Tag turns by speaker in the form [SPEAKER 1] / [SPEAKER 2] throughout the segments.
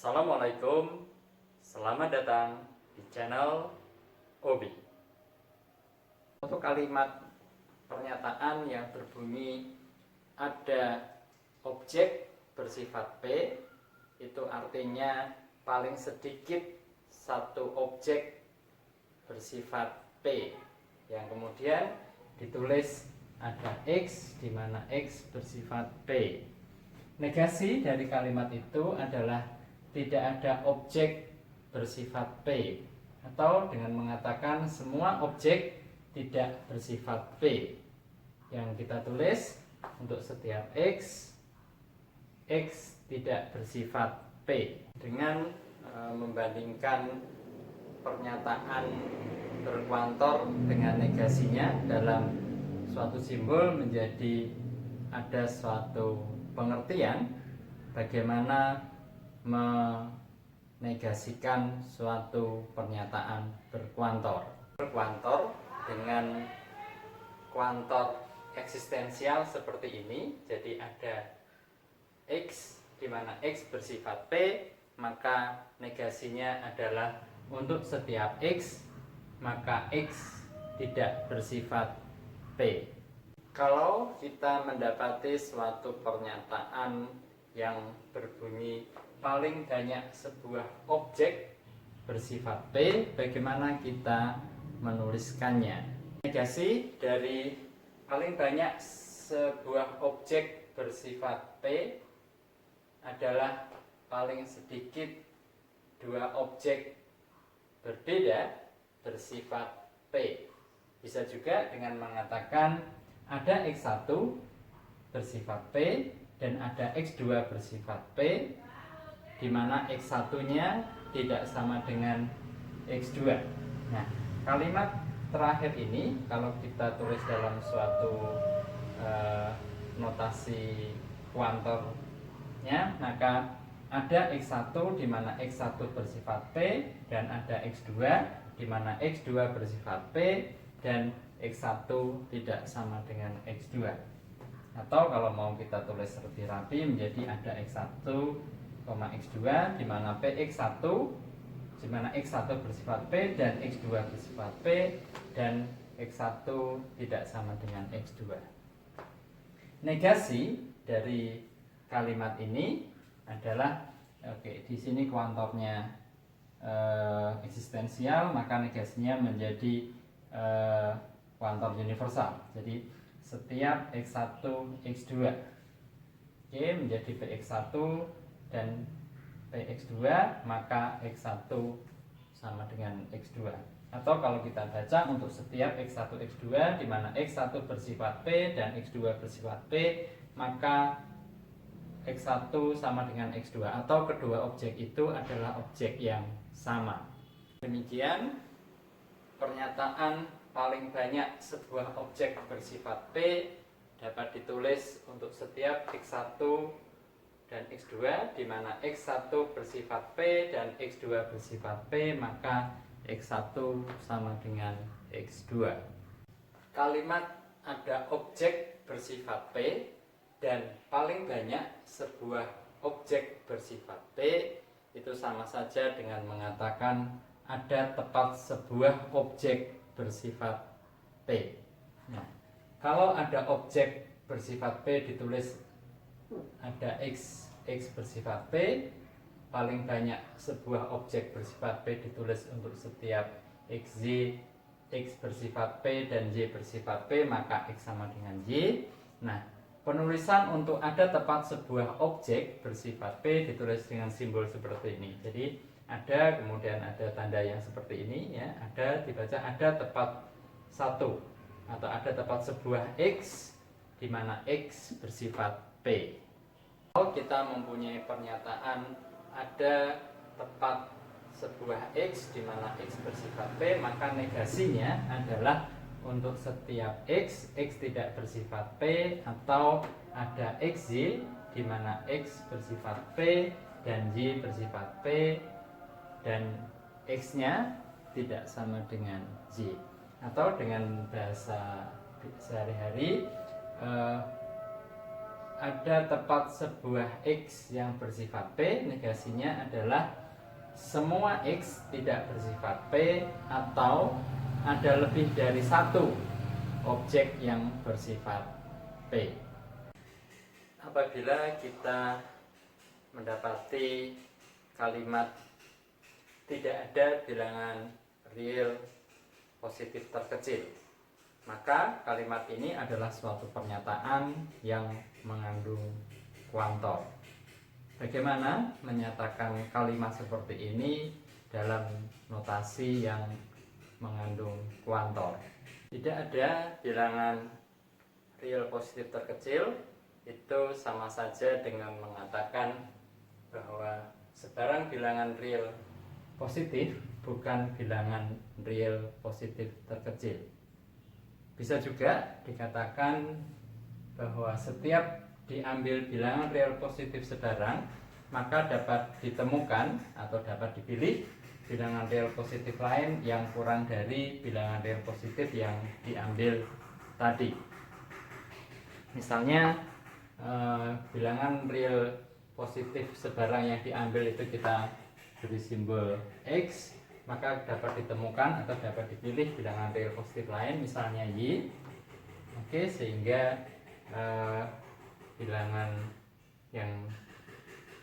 [SPEAKER 1] Assalamualaikum, selamat datang di channel Obi. Untuk kalimat pernyataan yang berbunyi ada objek bersifat P, itu artinya paling sedikit satu objek bersifat P yang kemudian ditulis ada X di mana X bersifat P. Negasi dari kalimat itu adalah tidak ada objek bersifat P, atau dengan mengatakan semua objek tidak bersifat P. Yang kita tulis untuk setiap X, X tidak bersifat P. Dengan membandingkan pernyataan berkuantor dengan negasinya dalam suatu simbol menjadi ada suatu pengertian bagaimana menegasikan suatu pernyataan berkuantor. Berkuantor dengan kuantor eksistensial seperti ini, jadi ada X di mana X bersifat P, maka negasinya adalah untuk setiap X maka X tidak bersifat P. Kalau kita mendapati suatu pernyataan yang berbunyi paling banyak sebuah objek bersifat P, bagaimana kita menuliskannya? Negasi dari paling banyak sebuah objek bersifat P adalah paling sedikit dua objek berbeda bersifat P. Bisa juga dengan mengatakan ada X1 bersifat P dan ada X2 bersifat P, di mana X1-nya tidak sama dengan X2. Nah, kalimat terakhir ini kalau kita tulis dalam suatu notasi kuantornya, maka ada X1 di mana X1 bersifat P dan ada X2 di mana X2 bersifat P dan X1 tidak sama dengan X2. Atau kalau mau kita tulis lebih rapi menjadi ada X1, X2 di mana PX1 di mana X1 bersifat P dan X2 bersifat P dan X1 tidak sama dengan X2. Negasi dari kalimat ini adalah di sini kuantornya eksistensial, maka negasinya menjadi kuantor universal. Jadi setiap X1 X2 menjadi PX1 dan PX2, maka X1 sama dengan X2. Atau kalau kita baca untuk setiap X1 X2 di mana X1 bersifat P dan X2 bersifat P, maka X1 sama dengan X2 atau kedua objek itu adalah objek yang sama. Demikian pernyataan paling banyak sebuah objek bersifat P dapat ditulis untuk setiap X1 dan X2 di mana X1 bersifat P dan X2 bersifat P, maka X1 sama dengan X2. Kalimat ada objek bersifat P dan paling banyak sebuah objek bersifat P itu sama saja dengan mengatakan ada tepat sebuah objek bersifat P. Nah, kalau ada objek bersifat P ditulis ada X bersifat P, paling banyak sebuah objek bersifat P ditulis untuk setiap XY, X bersifat P dan Y bersifat P, maka X sama dengan Y. Nah, penulisan untuk ada tepat sebuah objek bersifat P ditulis dengan simbol seperti ini. Jadi ada, kemudian ada tanda yang seperti ini ya, ada dibaca ada tepat satu atau ada tepat sebuah X di mana X bersifat P. Kalau kita mempunyai pernyataan ada tepat sebuah X di mana X bersifat P, maka negasinya adalah untuk setiap X tidak bersifat P, atau ada XY di mana X bersifat P dan Y bersifat P dan X-nya tidak sama dengan Y. Atau dengan bahasa sehari-hari ada tepat sebuah X yang bersifat P, negasinya adalah semua X tidak bersifat P atau ada lebih dari satu objek yang bersifat P. Apabila kita mendapati kalimat tidak ada bilangan real positif terkecil, maka kalimat ini adalah suatu pernyataan yang mengandung kuantor. Bagaimana menyatakan kalimat seperti ini dalam notasi yang mengandung kuantor? Tidak ada bilangan real positif terkecil, itu sama saja dengan mengatakan bahwa sebarang bilangan real positif bukan bilangan real positif terkecil. Bisa juga dikatakan bahwa setiap diambil bilangan real positif sebarang, maka dapat ditemukan atau dapat dipilih bilangan real positif lain yang kurang dari bilangan real positif yang diambil tadi. Misalnya bilangan real positif sebarang yang diambil itu kita beri simbol X, maka dapat ditemukan atau dapat dipilih bilangan real positif lain, misalnya Y. Oke, sehingga bilangan yang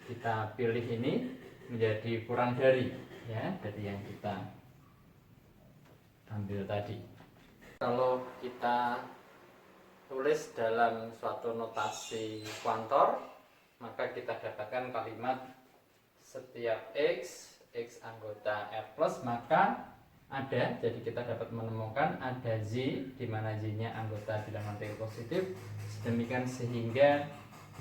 [SPEAKER 1] kita pilih ini menjadi kurang dari yang kita ambil tadi. Kalau kita tulis dalam suatu notasi kuantor, maka kita dapatkan kalimat setiap X anggota R plus, maka ada, jadi kita dapat menemukan ada Z, di mana Z-nya anggota bilangan real positif, sedemikian sehingga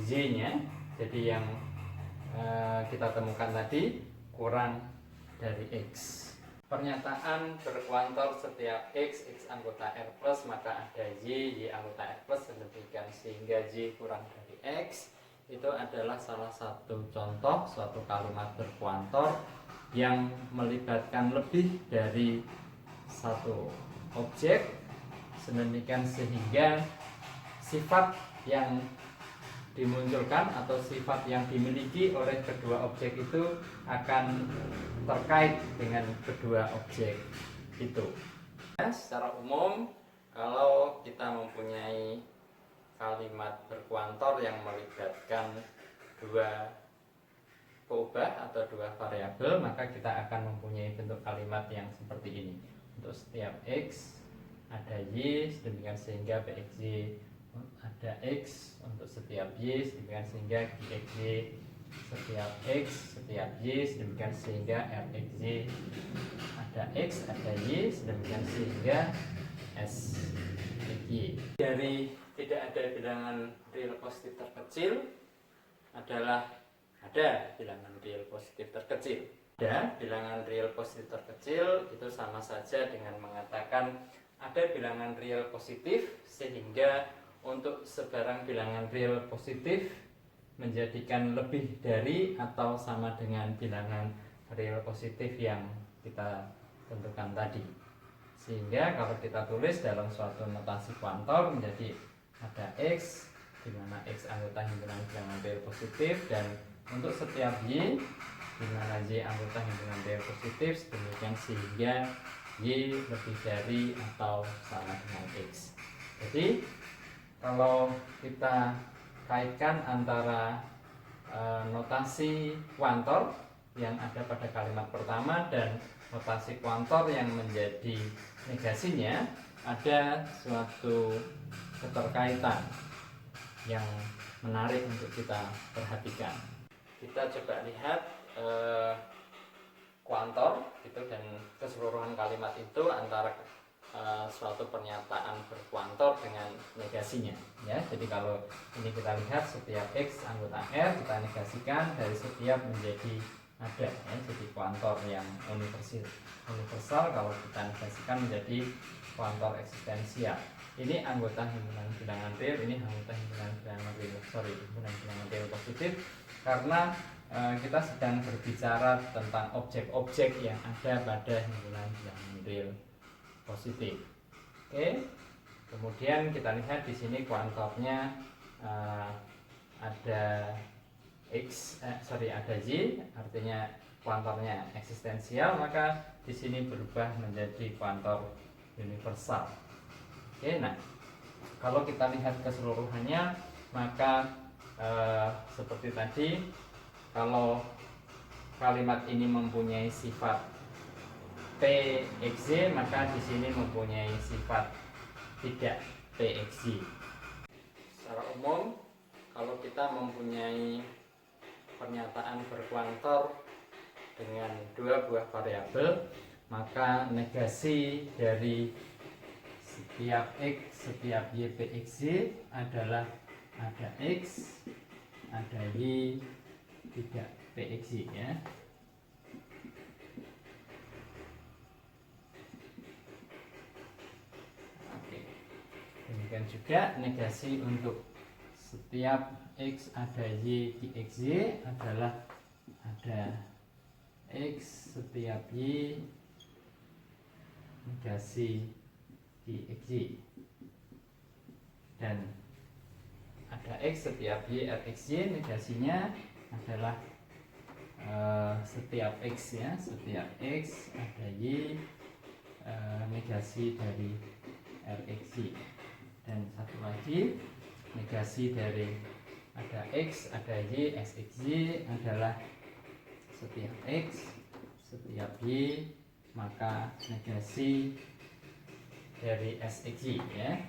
[SPEAKER 1] Z-nya, jadi yang kita temukan tadi, kurang dari X. Pernyataan berkuantor setiap X anggota R plus, maka ada Y anggota R plus, sedemikian sehingga Z kurang dari X, itu adalah salah satu contoh suatu kalimat berkuantor yang melibatkan lebih dari satu objek, sedemikian sehingga sifat yang dimunculkan atau sifat yang dimiliki oleh kedua objek itu akan terkait dengan kedua objek itu. Secara umum, kalau kita mempunyai kalimat berkuantor yang melibatkan dua peubah atau dua variabel, maka kita akan mempunyai bentuk kalimat yang seperti ini. Untuk setiap X ada Y, sedemikian sehingga PXY ada X. Untuk setiap Y, sedemikian sehingga GXY. Setiap X, setiap Y, sedemikian sehingga RXY. Ada X, ada Y, sedemikian sehingga SXY. Dari tidak ada bilangan real positif terkecil adalah ada bilangan real positif terkecil. Ada bilangan real positif terkecil itu sama saja dengan mengatakan ada bilangan real positif, sehingga untuk sebarang bilangan real positif menjadikan lebih dari atau sama dengan bilangan real positif yang kita tentukan tadi. Sehingga kalau kita tulis dalam suatu notasi kuantor menjadi ada X, di mana X anggota himpunan bilangan real positif, dan untuk setiap Y, di mana Y anggota himpunan real positif, demikian sehingga Y lebih dari atau sama dengan X. Jadi kalau kita kaitkan antara notasi kuantor yang ada pada kalimat pertama dan notasi kuantor yang menjadi negasinya, ada suatu keterkaitan yang menarik untuk kita perhatikan. Kita coba lihat kuantor itu dan keseluruhan kalimat itu antara suatu pernyataan berkuantor dengan negasinya, ya. Jadi kalau ini kita lihat setiap X anggota R, kita negasikan dari setiap menjadi ada, ya. Jadi kuantor yang universal kalau kita negasikan menjadi kuantor eksistensial. Ini anggota himpunan bilangan real, ini anggota himpunan bilangan real positif, karena kita sedang berbicara tentang objek-objek yang ada pada himpunan bilangan real positif. Oke. Kemudian kita lihat di sini kuantornya ada ada Y, artinya kuantornya eksistensial, maka di sini berubah menjadi kuantor universal. Oke, nah kalau kita lihat keseluruhannya, maka seperti tadi, kalau kalimat ini mempunyai sifat PXY, maka di sini mempunyai sifat tidak PXY. Secara umum, kalau kita mempunyai pernyataan berkuantor dengan dua buah variabel, maka negasi dari setiap X, setiap Y PXY adalah ada X, ada Y, tidak PXY, ya. Oke. Demikian juga negasi untuk setiap X ada Y di XY adalah ada X, setiap Y, negasi di XY, dan ada X setiap Y XY, negasinya adalah setiap X, ya, setiap X ada Y, negasi dari RXY. Dan satu lagi, negasi dari ada X ada Y SXY adalah setiap X setiap Y, maka negasi dari SXY, ya.